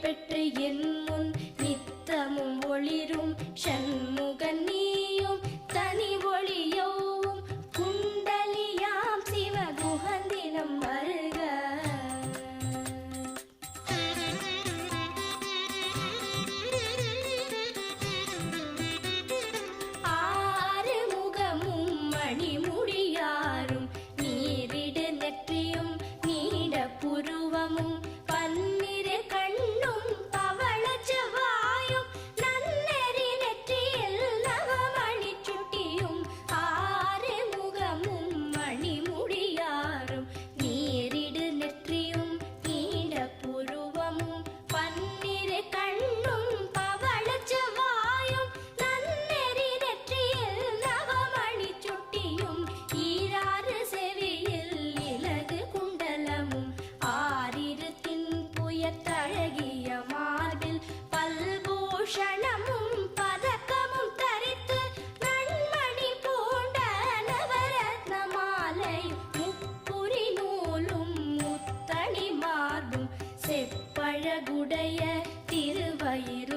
பெற்று என் முன் நித்தமும் ஒளிரும் சண்முகன் நீயும் தனி ஒளியோவும் குண்டலியாம் சிவகுகந்தினம் வருக. ஆறு முகமும் மணிமுடியாரும் நீரிடு நெற்றியும் நீட புருவமும் பன்னிரு கண்ணும் பவள செவ்வாயும் நன்னெறி நெற்றியில் நவமணி சுட்டியும் ஆறு முகமும் மணிமுடியாரும் நீரிடு நெற்றியும் நீட புருவமும் பன்னிரு கண்ணும் பவள செவ்வாயும் நன்னெறி நெற்றியில் நவமணி சுட்டியும் ஈராறு செவியில் இலகு குண்டலமும் ஆறிரு தின்புயத்தழகிய மார்பில் பல்பூஷணமும் பதக்கமும் தரித்து நன்மணி பூண்ட நவரத்ன மாலை முப்புரி நூலும் முத்தணி மார்பும் செப்பழகுடைய திருவயிறு